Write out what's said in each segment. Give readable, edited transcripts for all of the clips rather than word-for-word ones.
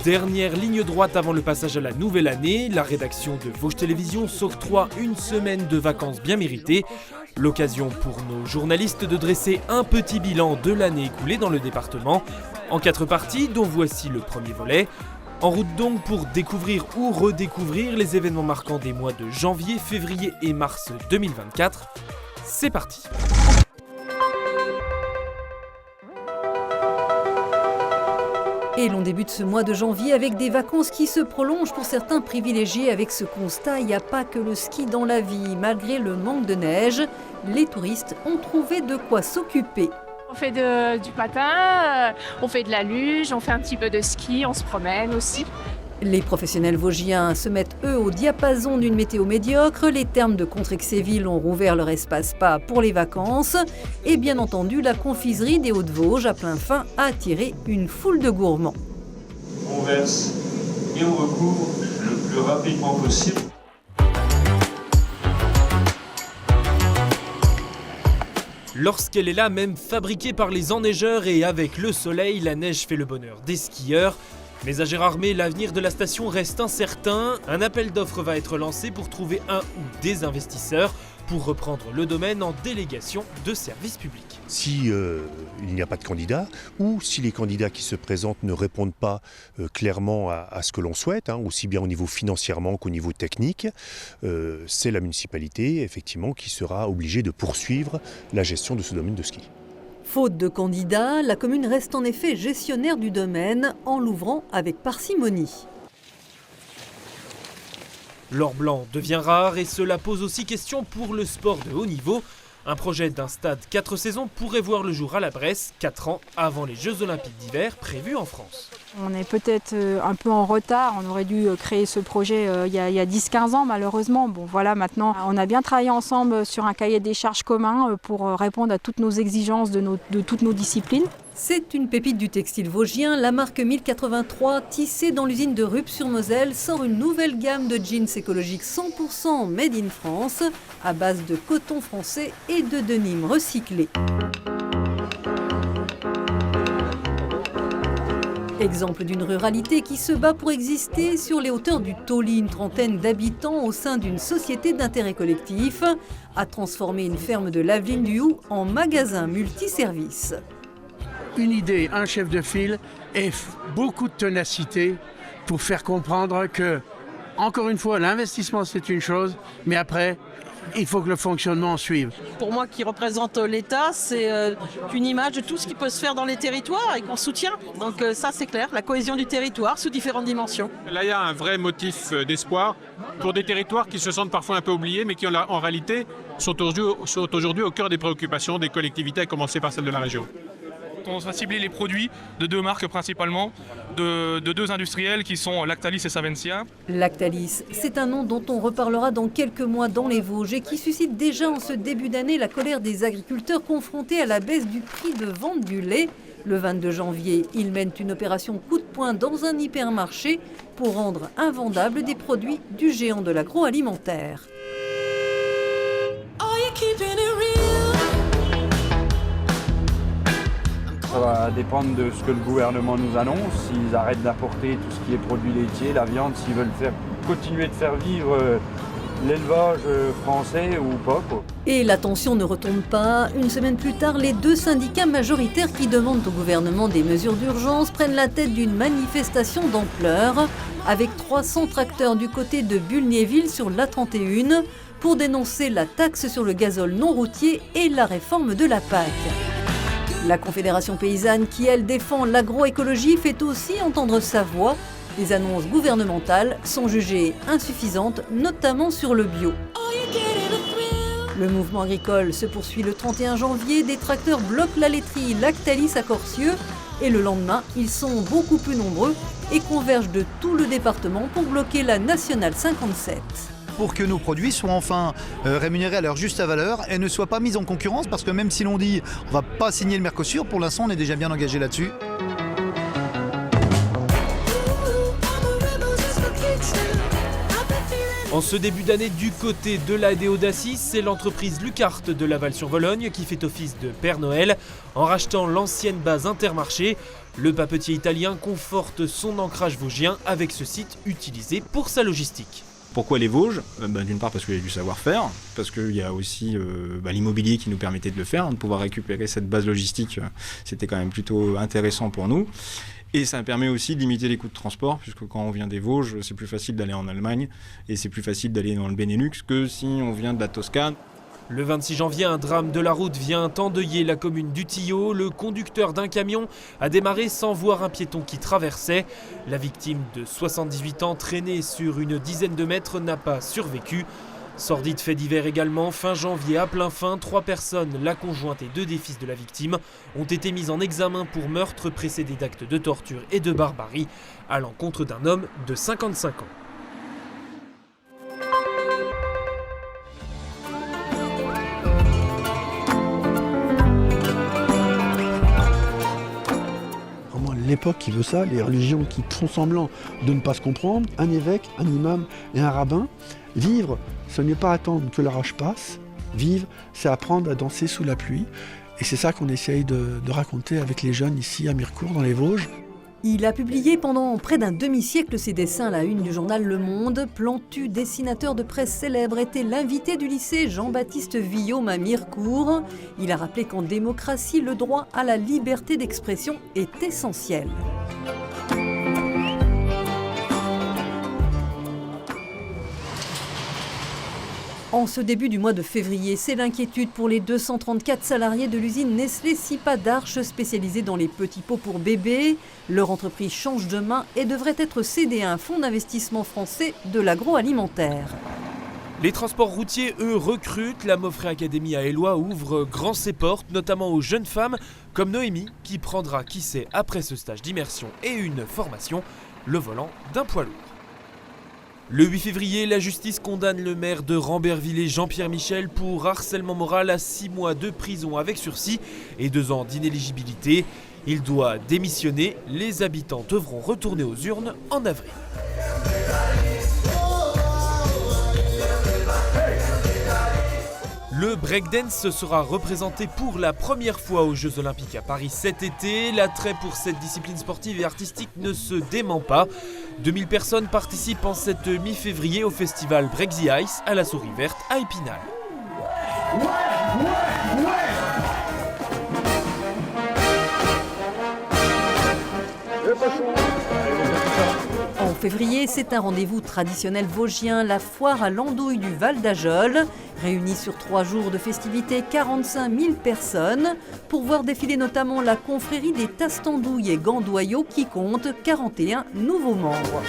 Dernière ligne droite avant le passage à la nouvelle année, la rédaction de Vosges Télévisions s'octroie une semaine de vacances bien méritées. L'occasion pour nos journalistes de dresser un petit bilan de l'année écoulée dans le département, en 4 parties dont voici le premier volet. En route donc pour découvrir ou redécouvrir les événements marquants des mois de janvier, février et mars 2024. C'est parti! Et l'on débute ce mois de janvier avec des vacances qui se prolongent pour certains privilégiés. Avec ce constat, il n'y a pas que le ski dans la vie. Malgré le manque de neige, les touristes ont trouvé de quoi s'occuper. On fait du patin, on fait de la luge, on fait un petit peu de ski, on se promène aussi. Les professionnels vosgiens se mettent eux au diapason d'une météo médiocre. Les thermes de Contrexéville ont rouvert leur espace spa pour les vacances. Et bien entendu, la confiserie des Hauts-de-Vosges à plein fin a attiré une foule de gourmands. On verse et on recouvre le plus rapidement possible. Lorsqu'elle est là, même fabriquée par les enneigeurs et avec le soleil, la neige fait le bonheur des skieurs. Mais à Gérardmer, l'avenir de la station reste incertain. Un appel d'offres va être lancé pour trouver un ou des investisseurs pour reprendre le domaine en délégation de service public. Si il n'y a pas de candidat ou si les candidats qui se présentent ne répondent pas clairement à ce que l'on souhaite, aussi bien au niveau financièrement qu'au niveau technique, c'est la municipalité effectivement qui sera obligée de poursuivre la gestion de ce domaine de ski. Faute de candidats, la commune reste en effet gestionnaire du domaine en l'ouvrant avec parcimonie. L'or blanc devient rare et cela pose aussi question pour le sport de haut niveau. Un projet d'un stade 4 saisons pourrait voir le jour à la Bresse, 4 ans avant les Jeux Olympiques d'hiver prévus en France. On est peut-être un peu en retard, on aurait dû créer ce projet il y a 10-15 ans malheureusement. Bon voilà, maintenant on a bien travaillé ensemble sur un cahier des charges commun pour répondre à toutes nos exigences de toutes nos disciplines. C'est une pépite du textile vosgien, la marque 1083, tissée dans l'usine de Rupt-sur-Moselle, sort une nouvelle gamme de jeans écologiques 100% made in France, à base de coton français et de denim recyclé. Exemple d'une ruralité qui se bat pour exister sur les hauteurs du Tauly. Une trentaine d'habitants au sein d'une société d'intérêt collectif a transformé une ferme de Laveline-du-Houx en magasin multiservice. Une idée, un chef de file et beaucoup de ténacité pour faire comprendre que, encore une fois, l'investissement c'est une chose, mais après, il faut que le fonctionnement suive. Pour moi qui représente l'État, c'est une image de tout ce qui peut se faire dans les territoires et qu'on soutient. Donc ça c'est clair, la cohésion du territoire sous différentes dimensions. Là il y a un vrai motif d'espoir pour des territoires qui se sentent parfois un peu oubliés mais qui en réalité sont aujourd'hui au cœur des préoccupations des collectivités, à commencer par celle de la région. On va cibler les produits de 2 marques principalement, de 2 industriels qui sont Lactalis et Savencia. Lactalis, c'est un nom dont on reparlera dans quelques mois dans les Vosges et qui suscite déjà en ce début d'année la colère des agriculteurs confrontés à la baisse du prix de vente du lait. Le 22 janvier, ils mènent une opération coup de poing dans un hypermarché pour rendre invendables des produits du géant de l'agroalimentaire. Ça va dépendre de ce que le gouvernement nous annonce, s'ils arrêtent d'apporter tout ce qui est produits laitiers, la viande, s'ils veulent continuer de faire vivre l'élevage français ou pas, quoi. Et la tension ne retombe pas. Une semaine plus tard, les 2 syndicats majoritaires qui demandent au gouvernement des mesures d'urgence prennent la tête d'une manifestation d'ampleur avec 300 tracteurs du côté de Bulgnéville sur l'A31 pour dénoncer la taxe sur le gazole non routier et la réforme de la PAC. La Confédération paysanne, qui elle défend l'agroécologie, fait aussi entendre sa voix. Les annonces gouvernementales sont jugées insuffisantes, notamment sur le bio. Le mouvement agricole se poursuit le 31 janvier. Des tracteurs bloquent la laiterie Lactalis à Corcieux. Et le lendemain, ils sont beaucoup plus nombreux et convergent de tout le département pour bloquer la Nationale 57. Pour que nos produits soient enfin rémunérés à leur juste valeur et ne soient pas mis en concurrence, parce que même si l'on dit on ne va pas signer le Mercosur, pour l'instant on est déjà bien engagé là-dessus. En ce début d'année, du côté de la Déodacie, c'est l'entreprise Lucart de Laval-sur-Vologne qui fait office de Père Noël en rachetant l'ancienne base Intermarché. Le papetier italien conforte son ancrage vosgien avec ce site utilisé pour sa logistique. Pourquoi les Vosges ? D'une part parce qu'il y a du savoir-faire, parce qu'il y a aussi l'immobilier qui nous permettait de le faire, de pouvoir récupérer cette base logistique, c'était quand même plutôt intéressant pour nous. Et ça permet aussi de limiter les coûts de transport, puisque quand on vient des Vosges, c'est plus facile d'aller en Allemagne, et c'est plus facile d'aller dans le Benelux que si on vient de la Toscane. Le 26 janvier, un drame de la route vient endeuiller la commune du Tillot. Le conducteur d'un camion a démarré sans voir un piéton qui traversait. La victime de 78 ans, traînée sur une dizaine de mètres, n'a pas survécu. Sordide fait divers également, fin janvier à plein fin, 3 personnes, la conjointe et 2 des fils de la victime, ont été mises en examen pour meurtre précédé d'actes de torture et de barbarie à l'encontre d'un homme de 55 ans. L'époque qui veut ça, les religions qui font semblant de ne pas se comprendre, un évêque, un imam et un rabbin. Vivre, ce n'est pas attendre que l'orage passe. Vivre, c'est apprendre à danser sous la pluie. Et c'est ça qu'on essaye de raconter avec les jeunes ici à Mirecourt, dans les Vosges. Il a publié pendant près d'un demi-siècle ses dessins à la une du journal Le Monde. Plantu, dessinateur de presse célèbre, était l'invité du lycée Jean-Baptiste Vuillaume à Mirecourt. Il a rappelé qu'en démocratie, le droit à la liberté d'expression est essentiel. En ce début du mois de février, c'est l'inquiétude pour les 234 salariés de l'usine Nestlé Sipa d'Arches spécialisée dans les petits pots pour bébés. Leur entreprise change de main et devrait être cédée à un fonds d'investissement français de l'agroalimentaire. Les transports routiers, eux, recrutent. La Moffret Academy à Éloie ouvre grand ses portes, notamment aux jeunes femmes comme Noémie, qui prendra, qui sait, après ce stage d'immersion et une formation, le volant d'un poids lourd. Le 8 février, la justice condamne le maire de Rambervillers, Jean-Pierre Michel, pour harcèlement moral à 6 mois de prison avec sursis et 2 ans d'inéligibilité. Il doit démissionner. Les habitants devront retourner aux urnes en avril. Le breakdance sera représenté pour la première fois aux Jeux Olympiques à Paris cet été. L'attrait pour cette discipline sportive et artistique ne se dément pas. 2000 personnes participent en cette mi-février au festival Break the Ice à la Souris Verte à Épinal. En février, c'est un rendez-vous traditionnel vosgien, la foire à l'andouille du Val d'Ajol. Réunie sur 3 jours de festivités, 45 000 personnes pour voir défiler notamment la confrérie des Tastandouilles et Gandoyaux qui compte 41 nouveaux membres.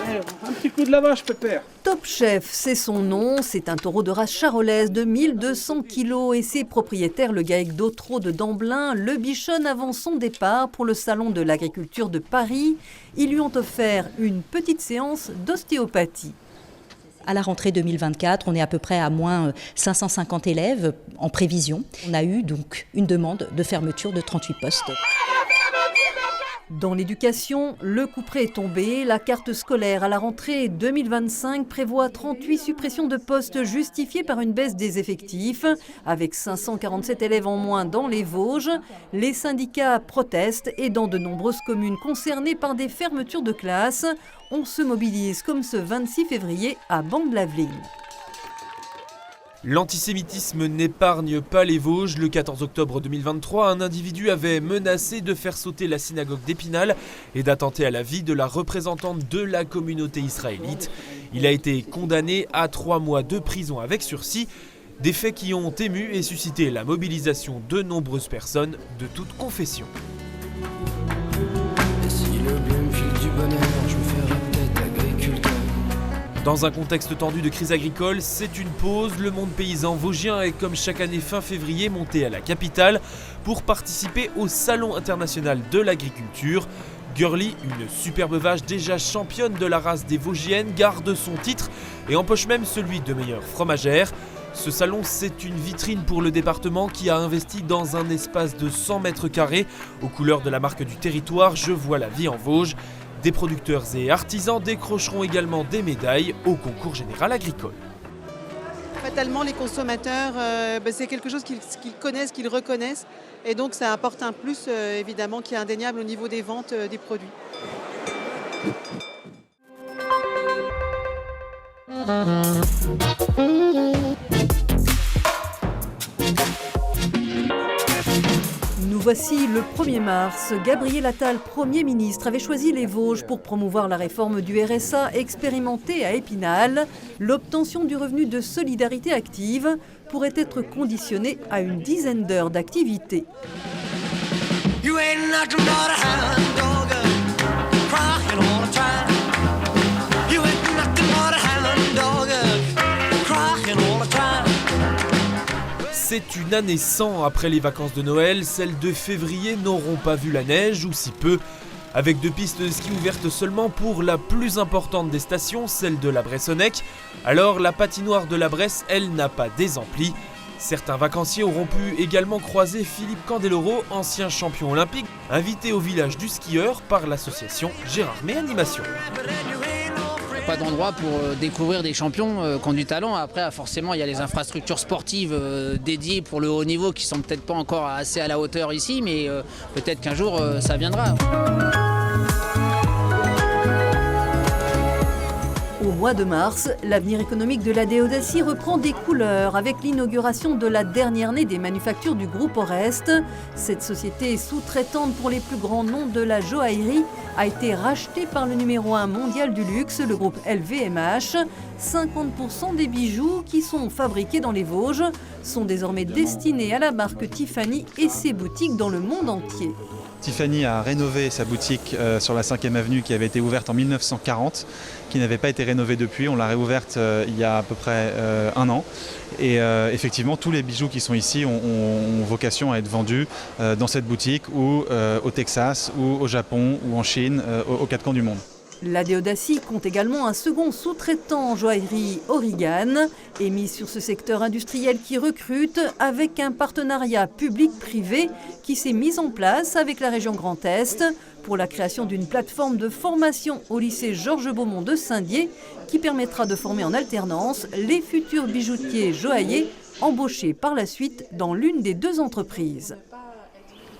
Allez, un petit coup de la vache, pépère. Top Chef, c'est son nom. C'est un taureau de race charolaise de 1200 kg et ses propriétaires, le GAEC d'Autreau de Damblin, le bichonnent avant son départ pour le Salon de l'Agriculture de Paris. Ils lui ont offert une petite séance d'ostéopathie. À la rentrée 2024, on est à peu près à moins 550 élèves en prévision. On a eu donc une demande de fermeture de 38 postes. Dans l'éducation, le couperet est tombé. La carte scolaire à la rentrée 2025 prévoit 38 suppressions de postes justifiées par une baisse des effectifs. Avec 547 élèves en moins dans les Vosges, les syndicats protestent et dans de nombreuses communes concernées par des fermetures de classes, on se mobilise comme ce 26 février à Bande-Laveline. L'antisémitisme n'épargne pas les Vosges. Le 14 octobre 2023, un individu avait menacé de faire sauter la synagogue d'Épinal et d'attenter à la vie de la représentante de la communauté israélite. Il a été condamné à 3 mois de prison avec sursis. Des faits qui ont ému et suscité la mobilisation de nombreuses personnes de toutes confessions. Et si le blé me file du bonheur, je me ferai peut-être agriculteur. Dans un contexte tendu de crise agricole, c'est une pause. Le monde paysan vosgien est comme chaque année fin février monté à la capitale pour participer au Salon international de l'agriculture. Girly, une superbe vache déjà championne de la race des Vosgiennes, garde son titre et empoche même celui de meilleure fromagère. Ce salon, c'est une vitrine pour le département qui a investi dans un espace de 100 mètres carrés aux couleurs de la marque du territoire Je vois la vie en Vosges. Des producteurs et artisans décrocheront également des médailles au concours général agricole. Fatalement, les consommateurs, c'est quelque chose qu'ils connaissent, qu'ils reconnaissent. Et donc, ça apporte un plus, évidemment, qui est indéniable au niveau des ventes des produits. Nous voici le 1er mars. Gabriel Attal, Premier ministre, avait choisi les Vosges pour promouvoir la réforme du RSA expérimentée à Épinal. L'obtention du revenu de solidarité active pourrait être conditionnée à une dizaine d'heures d'activité. C'est une année sans après les vacances de Noël. Celles de février n'auront pas vu la neige, ou si peu. Avec 2 pistes de ski ouvertes seulement pour la plus importante des stations, celle de la Bressonnec. Alors la patinoire de la Bresse, elle, n'a pas désempli. Certains vacanciers auront pu également croiser Philippe Candeloro, ancien champion olympique, invité au village du skieur par l'association Gérardmer Animation. Pas d'endroit pour découvrir des champions qui ont du talent. Après, forcément, il y a les infrastructures sportives dédiées pour le haut niveau qui sont peut-être pas encore assez à la hauteur ici, mais peut-être qu'un jour, ça viendra. Au mois de mars, l'avenir économique de la Déodacie reprend des couleurs avec l'inauguration de la dernière née des manufactures du groupe Orest. Cette société sous-traitante pour les plus grands noms de la joaillerie a été rachetée par le numéro 1 mondial du luxe, le groupe LVMH. 50% des bijoux qui sont fabriqués dans les Vosges sont désormais destinés à la marque Tiffany et ses boutiques dans le monde entier. Tiffany a rénové sa boutique sur la 5e avenue qui avait été ouverte en 1940, qui n'avait pas été rénovée depuis. On l'a réouverte il y a à peu près 1 an. Et effectivement, tous les bijoux qui sont ici ont vocation à être vendus dans cette boutique ou au Texas ou au Japon ou en Chine, aux 4 coins du monde. La Déodacie compte également un second sous-traitant en joaillerie, Aurigan, et mise sur ce secteur industriel qui recrute avec un partenariat public-privé qui s'est mis en place avec la région Grand Est pour la création d'une plateforme de formation au lycée Georges Beaumont de Saint-Dié qui permettra de former en alternance les futurs bijoutiers joailliers embauchés par la suite dans l'une des 2 entreprises.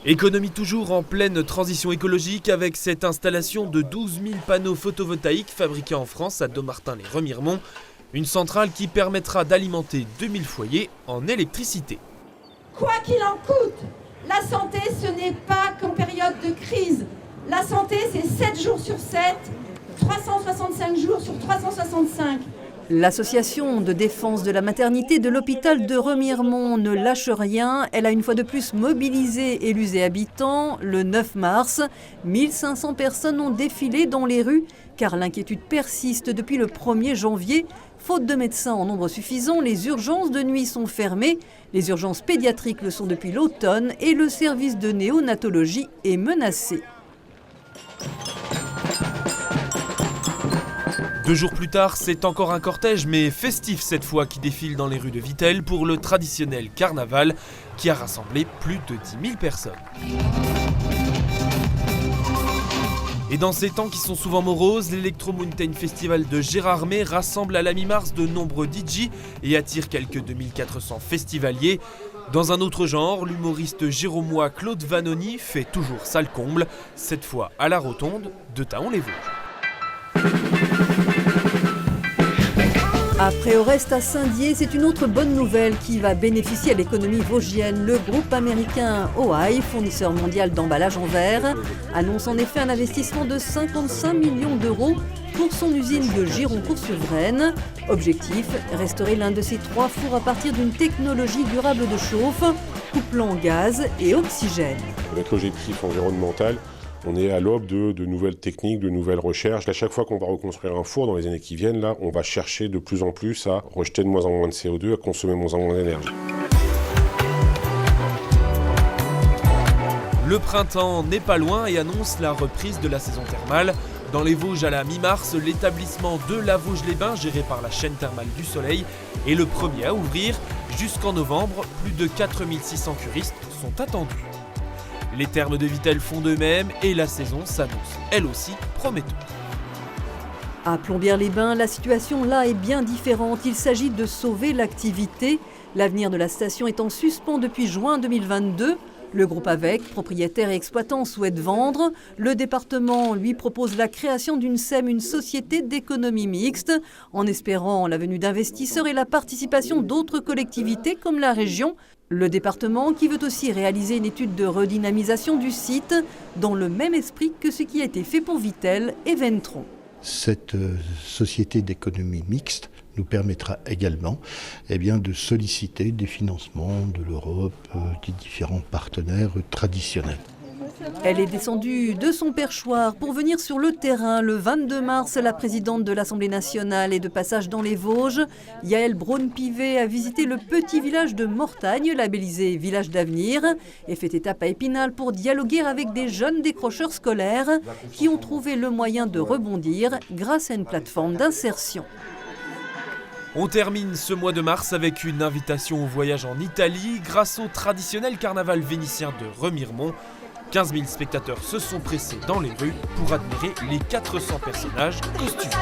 Économie toujours en pleine transition écologique avec cette installation de 12 000 panneaux photovoltaïques fabriqués en France à Dommartin-les-Remiremont. Une centrale qui permettra d'alimenter 2000 foyers en électricité. Quoi qu'il en coûte, la santé ce n'est pas qu'en période de crise. La santé c'est 7 jours sur 7, 365 jours sur 365. L'association de défense de la maternité de l'hôpital de Remiremont ne lâche rien. Elle a une fois de plus mobilisé élus et habitants. Le 9 mars, 1500 personnes ont défilé dans les rues car l'inquiétude persiste depuis le 1er janvier. Faute de médecins en nombre suffisant, les urgences de nuit sont fermées. Les urgences pédiatriques le sont depuis l'automne et le service de néonatologie est menacé. 2 jours plus tard, c'est encore un cortège, mais festif cette fois, qui défile dans les rues de Vittel pour le traditionnel carnaval qui a rassemblé plus de 10 000 personnes. Et dans ces temps qui sont souvent moroses, l'Electro Mountain Festival de Gérardmer rassemble à la mi-mars de nombreux DJ et attire quelques 2400 festivaliers. Dans un autre genre, l'humoriste jéromois Claude Vanoni fait toujours salle comble, cette fois à la rotonde de Thaon-les-Vosges. Après Orest à Saint-Dié, c'est une autre bonne nouvelle qui va bénéficier à l'économie vosgienne. Le groupe américain O-I, fournisseur mondial d'emballage en verre, annonce en effet un investissement de 55 millions d'euros pour son usine de Gironcourt-sur-Vraine. Objectif, restaurer l'un de ces 3 fours à partir d'une technologie durable de chauffe, couplant gaz et oxygène. Avec l'objectif environnemental, on est à l'aube de nouvelles techniques, de nouvelles recherches. À chaque fois qu'on va reconstruire un four dans les années qui viennent, là, on va chercher de plus en plus à rejeter de moins en moins de CO2, à consommer de moins en moins d'énergie. Le printemps n'est pas loin et annonce la reprise de la saison thermale. Dans les Vosges à la mi-mars, l'établissement de la Vosges-les-Bains, géré par la chaîne thermale du Soleil, est le premier à ouvrir. Jusqu'en novembre, plus de 4600 curistes sont attendus. Les thermes de Vittel font de même et la saison s'annonce, elle aussi, prometteuse. À Plombières-les-Bains, la situation là est bien différente. Il s'agit de sauver l'activité. L'avenir de la station est en suspens depuis juin 2022. Le groupe AVEC, propriétaire et exploitant, souhaite vendre. Le département lui propose la création d'une SEM, une société d'économie mixte, en espérant la venue d'investisseurs et la participation d'autres collectivités comme la région. Le département qui veut aussi réaliser une étude de redynamisation du site dans le même esprit que ce qui a été fait pour Vittel et Ventron. Cette société d'économie mixte nous permettra également de solliciter des financements de l'Europe, des différents partenaires traditionnels. Elle est descendue de son perchoir pour venir sur le terrain. Le 22 mars, la présidente de l'Assemblée nationale est de passage dans les Vosges. Yaël Braun-Pivet a visité le petit village de Mortagne, labellisé Village d'avenir, et fait étape à Épinal pour dialoguer avec des jeunes décrocheurs scolaires qui ont trouvé le moyen de rebondir grâce à une plateforme d'insertion. On termine ce mois de mars avec une invitation au voyage en Italie grâce au traditionnel carnaval vénitien de Remiremont. 15 000 spectateurs se sont pressés dans les rues pour admirer les 400 personnages costumés.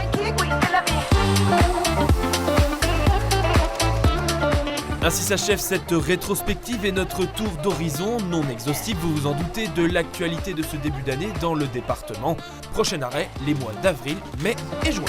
Ainsi s'achève cette rétrospective et notre tour d'horizon non exhaustif, vous vous en doutez, de l'actualité de ce début d'année dans le département. Prochain arrêt, les mois d'avril, mai et juin.